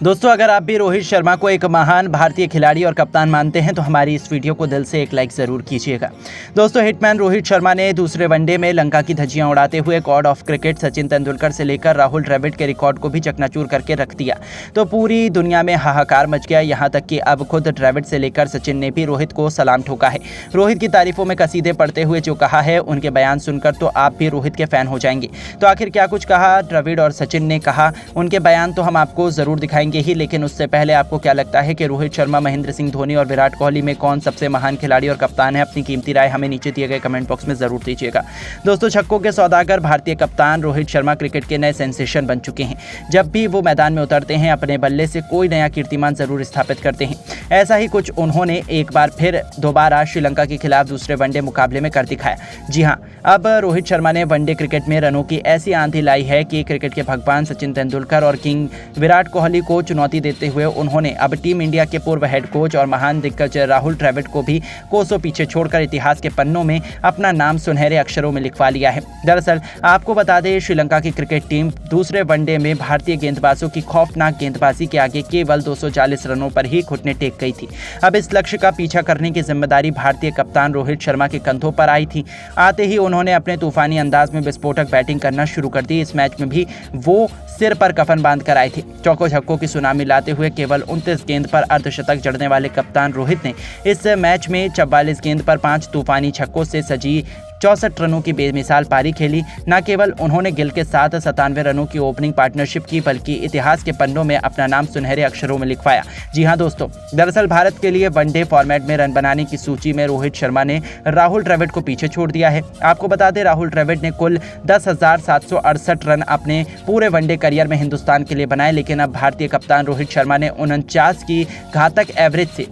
दोस्तों, अगर आप भी रोहित शर्मा को एक महान भारतीय खिलाड़ी और कप्तान मानते हैं तो हमारी इस वीडियो को दिल से एक लाइक ज़रूर कीजिएगा। दोस्तों, हिटमैन रोहित शर्मा ने दूसरे वनडे में लंका की धज्जियां उड़ाते हुए God of cricket Sachin Tendulkar से लेकर राहुल द्रविड़ के रिकॉर्ड को भी चकनाचूर करके रख दिया। तो पूरी दुनिया में हाहाकार मच गया, यहाँ तक कि अब खुद द्रविड़ से लेकर सचिन ने भी रोहित को सलाम ठोका है। रोहित की तारीफों में कसीदे पढ़ते हुए जो कहा है, उनके बयान सुनकर तो आप भी रोहित के फैन हो जाएंगे। तो आखिर क्या कुछ कहा द्रविड़ और सचिन ने कहा, उनके बयान तो हम आपको ज़रूर दिखाएंगे ही, लेकिन उससे पहले आपको क्या लगता है कि रोहित शर्मा, महेंद्र सिंह धोनी और विराट कोहली में कौन सबसे महान खिलाड़ी और कप्तान है? अपनी कीमती राय हमें नीचे दिए गए कमेंट बॉक्स में जरूर दीजिएगा। दोस्तों, छक्कों के सौदागर भारतीय कप्तान रोहित शर्मा क्रिकेट के नए सेंसेशन बन चुके हैं। जब भी वो मैदान में उतरते हैं, अपने बल्ले से कोई नया कीर्तिमान जरूर स्थापित करते हैं। ऐसा ही कुछ उन्होंने एक बार फिर दोबारा श्रीलंका के खिलाफ दूसरे वनडे मुकाबले में कर दिखाया। जी हाँ, अब रोहित शर्मा ने वनडे क्रिकेट में रनों की ऐसी आंधी लाई है कि क्रिकेट के भगवान सचिन तेंदुलकर और किंग विराट कोहली को चुनौती देते हुए उन्होंने अब टीम इंडिया के पूर्व हेड कोच और महान दिग्गज राहुल द्रविड़ को भी कोसों पीछे छोड़कर इतिहास के पन्नों में अपना नाम सुनहरे अक्षरों में लिखवा लिया है। दरअसल आपको बता दें, श्रीलंका की क्रिकेट टीम दूसरे वनडे में भारतीय गेंदबाजों की खौफनाक गेंदबाजी के आगे केवल 240 रनों पर ही घुटने टेक गई थी। अब इस लक्ष्य का पीछा करने की जिम्मेदारी भारतीय कप्तान रोहित शर्मा के कंधों पर आई थी। आते ही उन्होंने अपने तूफानी अंदाज में विस्फोटक बैटिंग करना शुरू कर दी। इस मैच में भी वो सिर पर कफन बांध कर आए थे। चौको छक्कों की सुनामी लाते हुए केवल 29 गेंद पर अर्धशतक जड़ने वाले कप्तान रोहित ने इस मैच में 44 गेंद पर 5 तूफानी छक्कों से सजी 64 रनों की बेमिसाल पारी खेली। न केवल उन्होंने गिल के साथ 97 रनों की ओपनिंग पार्टनरशिप की, बल्कि इतिहास के पन्नों में अपना नाम सुनहरे अक्षरों में लिखवाया। जी हां दोस्तों, दरअसल भारत के लिए वनडे फॉर्मेट में रन बनाने की सूची में रोहित शर्मा ने राहुल द्रविड़ को पीछे छोड़ दिया है। आपको बता दें, राहुल द्रविड़ ने कुल 10,768 रन अपने पूरे वनडे करियर में हिंदुस्तान के लिए बनाए, लेकिन अब भारतीय कप्तान रोहित शर्मा ने 49 की घातक एवरेज से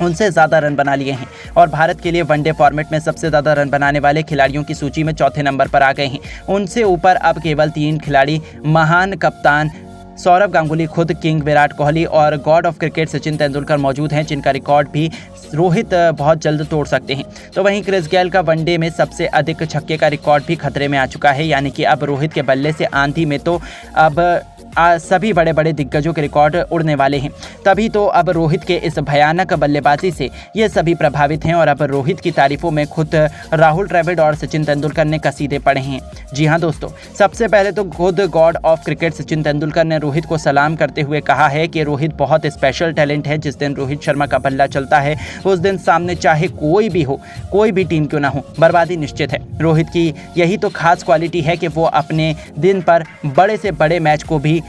उनसे ज़्यादा रन बना लिए हैं और भारत के लिए वनडे फॉर्मेट में सबसे ज़्यादा रन बनाने वाले खिलाड़ियों की सूची में चौथे नंबर पर आ गए हैं। उनसे ऊपर अब केवल 3 खिलाड़ी, महान कप्तान सौरव गांगुली, खुद किंग विराट कोहली और God of cricket Sachin Tendulkar मौजूद हैं, जिनका रिकॉर्ड भी रोहित बहुत जल्द तोड़ सकते हैं। तो वहीं क्रिस गेल का वनडे में सबसे अधिक छक्के का रिकॉर्ड भी खतरे में आ चुका है, यानी कि अब रोहित के बल्ले से आंधी में तो अब सभी बड़े बड़े दिग्गजों के रिकॉर्ड उड़ने वाले हैं। तभी तो अब रोहित के इस भयानक बल्लेबाजी से ये सभी प्रभावित हैं और अब रोहित की तारीफों में खुद राहुल द्रविड़ और सचिन तेंदुलकर ने कसीदे पढ़े हैं। जी हाँ दोस्तों, सबसे पहले तो खुद God of cricket Sachin Tendulkar ने रोहित को सलाम करते हुए कहा है कि रोहित बहुत स्पेशल टैलेंट है। जिस दिन रोहित शर्मा का बल्ला चलता है, उस दिन सामने चाहे कोई भी हो, कोई भी टीम क्यों ना हो, बर्बादी निश्चित है। रोहित की यही तो खास क्वालिटी है कि वो अपने दिन पर बड़े से बड़े मैच को भी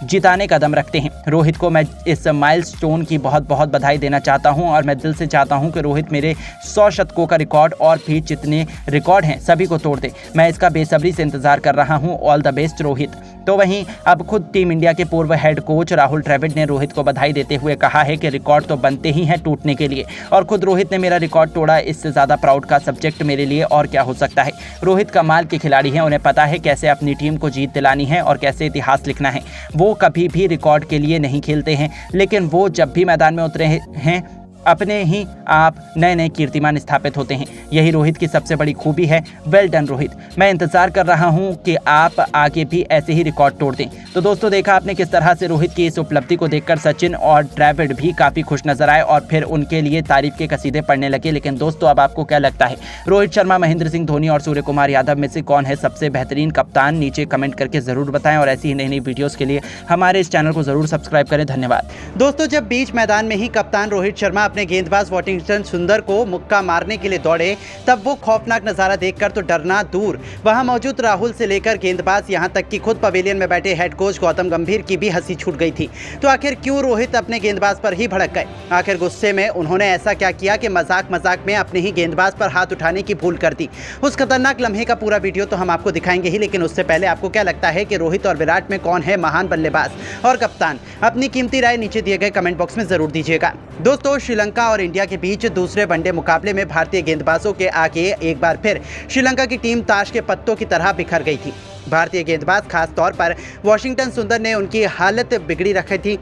जिताने का दम रखते हैं। रोहित को मैं इस माइलस्टोन की बहुत बहुत बधाई देना चाहता हूं और मैं दिल से चाहता हूं कि रोहित मेरे 100 शतकों का रिकॉर्ड और भी जितने रिकॉर्ड हैं सभी को तोड़ दे। मैं इसका बेसब्री से इंतजार कर रहा हूं। All the best Rohit. तो वहीं अब खुद टीम इंडिया के पूर्व हेड कोच राहुल द्रविड़ ने रोहित को बधाई देते हुए कहा है कि रिकॉर्ड तो बनते ही हैं टूटने के लिए, और खुद रोहित ने मेरा रिकॉर्ड तोड़ा, इससे ज़्यादा प्राउड का सब्जेक्ट मेरे लिए और क्या हो सकता है। रोहित कमाल के खिलाड़ी हैं, उन्हें पता है कैसे अपनी टीम को जीत दिलानी है और कैसे इतिहास लिखना है। वो कभी भी रिकॉर्ड के लिए नहीं खेलते हैं, लेकिन वो जब भी मैदान में उतरे हैं, अपने ही आप नए नए कीर्तिमान स्थापित होते हैं। यही रोहित की सबसे बड़ी खूबी है। Well done Rohit. मैं इंतजार कर रहा हूं कि आप आगे भी ऐसे ही रिकॉर्ड तोड़ दें। तो दोस्तों, देखा आपने किस तरह से रोहित की इस उपलब्धि को देखकर सचिन और द्रविड़ भी काफ़ी खुश नजर आए और फिर उनके लिए तारीफ के कसीदे पढ़ने लगे। लेकिन दोस्तों, अब आपको क्या लगता है, रोहित शर्मा, महेंद्र सिंह धोनी और सूर्य कुमार यादव में से कौन है सबसे बेहतरीन कप्तान? नीचे कमेंट करके ज़रूर बताएं और ऐसी ही नई नई वीडियोज़ के लिए हमारे इस चैनल को ज़रूर सब्सक्राइब करें। धन्यवाद। दोस्तों, जब बीच मैदान में ही कप्तान रोहित शर्मा अपने गेंदबाज वॉशिंगटन सुंदर को मुक्का मारने के लिए दौड़े, तब वो खौफनाक नजारा देखकर तो डरना दूर, वहां मौजूद राहुल से लेकर गेंदबाज यहां तक कि खुद पवेलियन में बैठे हेड कोच गौतम गंभीर की भी हंसी छूट गई थी। तो आखिर क्यों रोहित अपने गेंदबाज पर ही भड़क गए? आखिर गुस्से में उन्होंने ऐसा क्या किया कि मजाक मजाक में अपने ही गेंदबाज पर हाथ उठाने की भूल कर दी? उस खतरनाक लम्हे का पूरा वीडियो तो हम आपको दिखाएंगे ही, लेकिन उससे पहले आपको क्या लगता है कि रोहित और विराट में कौन है महान बल्लेबाज और कप्तान? अपनी कीमती राय नीचे दिए गए कमेंट बॉक्स में जरूर दीजिएगा। दोस्तों, श्रीलंका और इंडिया के बीच दूसरे वनडे मुकाबले में भारतीय गेंदबाजों के आगे एक बार फिर श्रीलंका की टीम ताश के पत्तों की तरह बिखर गई थी। भारतीय गेंदबाज खास तौर पर वॉशिंगटन सुंदर ने उनकी हालत बिगड़ी रखी थी।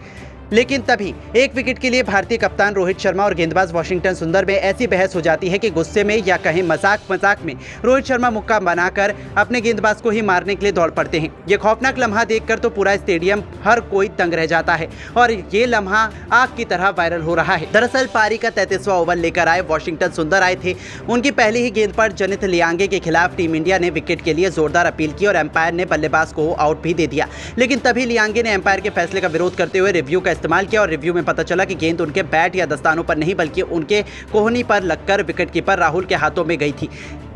लेकिन तभी एक विकेट के लिए भारतीय कप्तान रोहित शर्मा और गेंदबाज वॉशिंगटन सुंदर में ऐसी बहस हो जाती है कि गुस्से में या कहीं मजाक में रोहित शर्मा मुक्का बनाकर अपने गेंदबाज को ही मारने के लिए दौड़ पड़ते हैं। ये खौफनाक लम्हा देखकर तो पूरा स्टेडियम हर कोई दंग रह जाता है और ये लम्हा आग की तरह वायरल हो रहा है। दरअसल पारी का 33वां ओवर लेकर आए वॉशिंगटन सुंदर आए थे। उनकी पहली ही गेंद पर जनित लियांगे के खिलाफ टीम इंडिया ने विकेट के लिए जोरदार अपील की और एम्पायर ने बल्लेबाज को आउट भी दे दिया। लेकिन तभी लियांगे ने एम्पायर के फैसले का विरोध करते हुए रिव्यू का इस्तेमाल किया और रिव्यू में पता चला कि गेंद उनके बैट या दस्तानों पर नहीं बल्कि उनके कोहनी पर लगकर विकेटकीपर राहुल के हाथों में गई थी।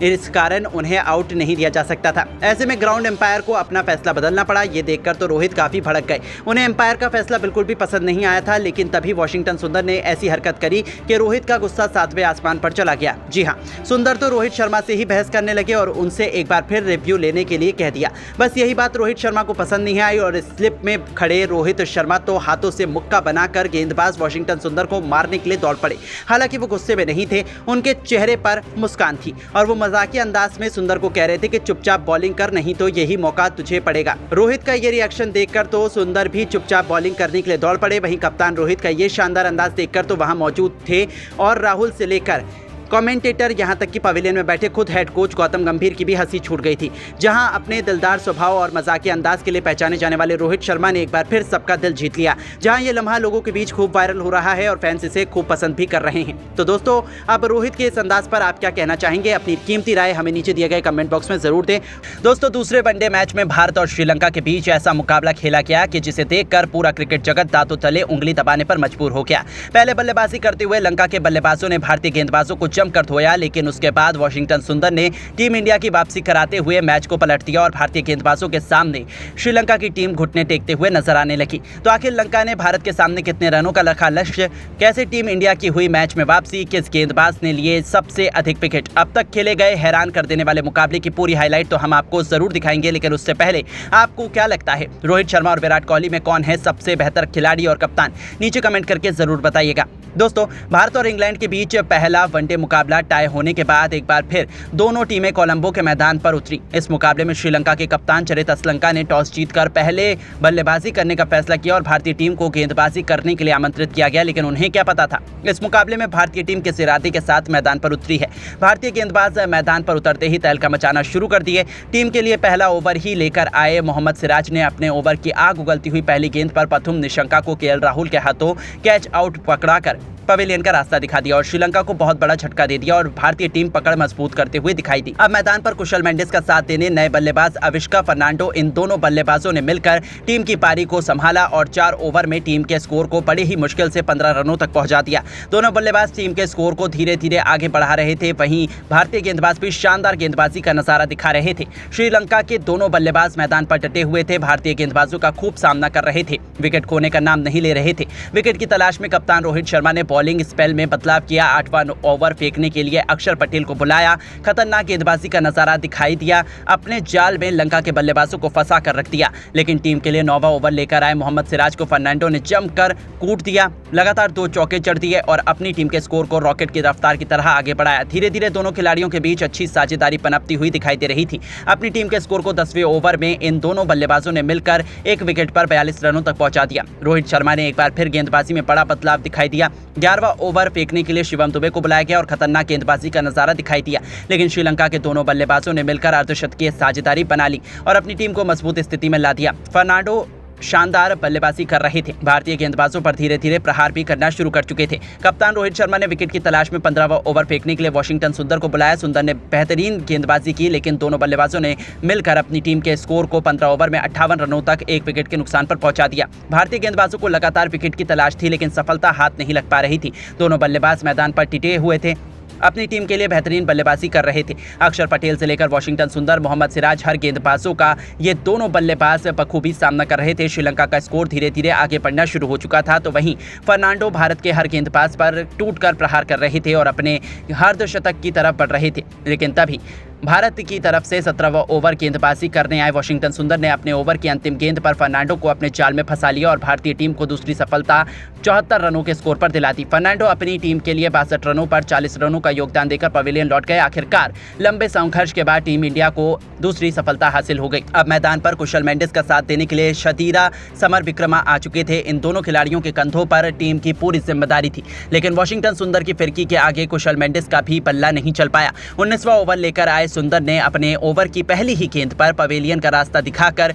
इस कारण उन्हें आउट नहीं दिया जा सकता था। ऐसे में ग्राउंड एम्पायर को अपना फैसला बदलना पड़ा। ये देखकर तो रोहित काफी भड़क गए। उन्हें एम्पायर का फैसला बिल्कुल भी पसंद नहीं आया था। लेकिन तभी वॉशिंगटन सुंदर ने ऐसी हरकत करी कि रोहित का गुस्सा 7वें आसमान पर चला गया। जी हाँ, सुंदर तो रोहित शर्मा से ही बहस करने लगे और उनसे एक बार फिर रिव्यू लेने के लिए कह दिया। बस यही बात रोहित शर्मा को पसंद नहीं आई और स्लिप में खड़े रोहित शर्मा तो हाथों से मुक्का बनाकर गेंदबाज वॉशिंगटन सुंदर को मारने के लिए दौड़ पड़े। हालांकि वो गुस्से में नहीं थे, उनके चेहरे पर मुस्कान थी और वो मजाकिया अंदाज में सुंदर को कह रहे थे कि चुपचाप बॉलिंग कर, नहीं तो यही मौका तुझे पड़ेगा। रोहित का ये रिएक्शन देखकर तो सुंदर भी चुपचाप बॉलिंग करने के लिए दौड़ पड़े। वहीं कप्तान रोहित का ये शानदार अंदाज देखकर तो वहां मौजूद थे और राहुल से लेकर कमेंटेटर यहां तक कि पवेलियन में बैठे खुद हेड कोच गौतम गंभीर की भी हंसी छूट गई थी। जहां अपने दिलदार स्वभाव और मजाकिया अंदाज के लिए पहचाने जाने वाले रोहित शर्मा ने एक बार फिर सबका दिल जीत लिया। जहां ये लम्हा लोगों के बीच खूब वायरल हो रहा है और फैंस इसे खूब पसंद भी कर रहे हैं। तो दोस्तों, अब रोहित के इस अंदाज पर आप क्या कहना चाहेंगे? अपनी कीमती राय हमें नीचे दिए गए कमेंट बॉक्स में जरूर दें। दोस्तों, दूसरे वनडे मैच में भारत और श्रीलंका के बीच ऐसा मुकाबला खेला गया कि जिसे देखकर पूरा क्रिकेट जगत दांतों तले उंगली दबाने पर मजबूर हो गया। पहले बल्लेबाजी करते हुए लंका के बल्लेबाजों ने भारतीय गेंदबाजों को जमकर धोया, लेकिन उसके बाद वॉशिंगटन सुंदर ने टीम इंडिया की वापसी कराते हुए मैच को पलट दिया और भारतीय गेंदबाजों के सामने श्रीलंका की टीम घुटने टेकते हुए नजर आने लगी। तो आखिर लंका ने भारत के सामने कितने रनों का रखा लक्ष्य? कैसे टीम इंडिया की हुई मैच में वापसी? किस गेंदबाज ने लिए सबसे अधिक विकेट? अब तक खेले गए हैरान कर देने वाले मुकाबले की पूरी हाईलाइट तो हम आपको जरूर दिखाएंगे, लेकिन उससे पहले आपको क्या लगता है, रोहित शर्मा और विराट कोहली में कौन है सबसे बेहतर खिलाड़ी और कप्तान? नीचे कमेंट करके जरूर बताइएगा। दोस्तों, भारत और इंग्लैंड के बीच पहला वनडे मुकाबला टाई होने के बाद एक बार फिर दोनों टीमें कोलंबो के मैदान पर उतरी। इस मुकाबले में श्रीलंका के कप्तान चरित असलंका ने टॉस जीतकर पहले बल्लेबाजी करने का फैसला किया और भारतीय टीम को गेंदबाजी करने के लिए आमंत्रित किया गया। लेकिन उन्हें क्या पता था, इस मुकाबले में भारतीय टीम किस इरादे के साथ मैदान पर उतरी है। भारतीय गेंदबाज मैदान पर उतरते ही तहलका मचाना शुरू कर दिए। टीम के लिए पहला ओवर ही लेकर आए मोहम्मद सिराज ने अपने ओवर की आग उगलती हुई पहली गेंद पर प्रथम निशंका को केएल राहुल के हाथों कैच आउट पकड़ाकर पवेलियन का रास्ता दिखा दिया और श्रीलंका को बहुत बड़ा झटका दे दिया और भारतीय टीम पकड़ मजबूत करते हुए दिखाई दी। अब मैदान पर कुशल मेंडिस का साथ देने नए बल्लेबाज अविष्का फर्नांडो, इन दोनों बल्लेबाजों ने मिलकर टीम की पारी को संभाला और 4 ओवर में टीम के स्कोर को बड़ी ही मुश्किल से 15 रनों तक पहुंचा दिया। दोनों बल्लेबाज टीम के स्कोर को धीरे धीरे आगे बढ़ा रहे थे। वहीं भारतीय गेंदबाज भी शानदार गेंदबाजी का नजारा दिखा रहे थे। श्रीलंका के दोनों बल्लेबाज मैदान पर डटे हुए थे, भारतीय गेंदबाजों का खूब सामना कर रहे थे, विकेट खोने का नाम नहीं ले रहे थे। विकेट की तलाश में कप्तान रोहित शर्मा ने बॉलिंग स्पेल में बदलाव किया। 8वां ओवर फेंकने के लिए अक्षर पटेल को बुलाया। खतरनाक गेंदबाजी का नजारा दिखाई दिया। अपने जाल में लंका के बल्लेबाजों को फंसा कर रख दिया। लेकिन टीम के लिए 9वां ओवर लेकर आए मोहम्मद सिराज को फर्नांडो ने जमकर कूट दिया। लगातार 2 चौके चढ़ दिए और अपनी टीम के स्कोर को रॉकेट की रफ्तार की तरह आगे बढ़ाया। धीरे धीरे दोनों खिलाड़ियों के बीच अच्छी साझेदारी पनपती हुई दिखाई दे रही थी। अपनी टीम के स्कोर को 10वें ओवर में इन दोनों बल्लेबाजों ने मिलकर एक विकेट पर 42 रनों तक पहुंचा दिया। रोहित शर्मा ने एक बार फिर गेंदबाजी में बड़ा बदलाव दिखाई दिया। 11वां ओवर फेंकने के लिए शिवम दुबे को बुलाया गया और खतरनाक गेंदबाजी का नजारा दिखाई दिया। लेकिन श्रीलंका के दोनों बल्लेबाजों ने मिलकर अर्धशतकीय साझेदारी बना ली और अपनी टीम को मजबूत स्थिति में ला दिया। फर्नांडो शानदार बल्लेबाजी कर रहे थे। भारतीय गेंदबाजों पर धीरे धीरे प्रहार भी करना शुरू कर चुके थे। कप्तान रोहित शर्मा ने विकेट की तलाश में 15वां ओवर फेंकने के लिए वॉशिंगटन सुंदर को बुलाया। सुंदर ने बेहतरीन गेंदबाजी की, लेकिन दोनों बल्लेबाजों ने मिलकर अपनी टीम के स्कोर को 15 ओवर में 58 रनों तक एक विकेट के नुकसान पर पहुंचा दिया। भारतीय गेंदबाजों को लगातार विकेट की तलाश थी, लेकिन सफलता हाथ नहीं लग पा रही थी। दोनों बल्लेबाज मैदान पर टिके हुए थे, अपनी टीम के लिए बेहतरीन बल्लेबाजी कर रहे थे। अक्षर पटेल से लेकर वॉशिंगटन सुंदर, मोहम्मद सिराज, हर गेंदबाजों का ये दोनों बल्लेबाज बखूबी सामना कर रहे थे। श्रीलंका का स्कोर धीरे धीरे आगे बढ़ना शुरू हो चुका था। तो वहीं फर्नांडो भारत के हर गेंदबाज पर टूटकर प्रहार कर रहे थे और अपने अर्धशतक की तरफ बढ़ रहे थे। लेकिन तभी भारत की तरफ से 17वां ओवर गेंदबाजी करने आए वाशिंगटन सुंदर ने अपने ओवर की अंतिम गेंद पर फर्नांडो को अपने जाल में फंसा लिया और भारतीय टीम को दूसरी सफलता 74 रनों के स्कोर पर दिला दी। फर्नांडो अपनी टीम के लिए 62 रनों पर 40 रनों का योगदान देकर पवेलियन लौट गए। आखिरकार लंबे संघर्ष के बाद टीम इंडिया को दूसरी सफलता हासिल हो गई। अब मैदान पर कुशल मेंडिस का साथ देने के लिए शतीरा समर विक्रमा आ चुके थे। इन दोनों खिलाड़ियों के कंधों पर टीम की पूरी जिम्मेदारी थी, लेकिन वाशिंगटन सुंदर की फिरकी के आगे कुशल मेंडिस का भी पल्ला नहीं चल पाया। 19वां ओवर लेकर आए सुंदर ने अपने ओवर की पहली ही गेंद पर पवेलियन का रास्ता दिखाकर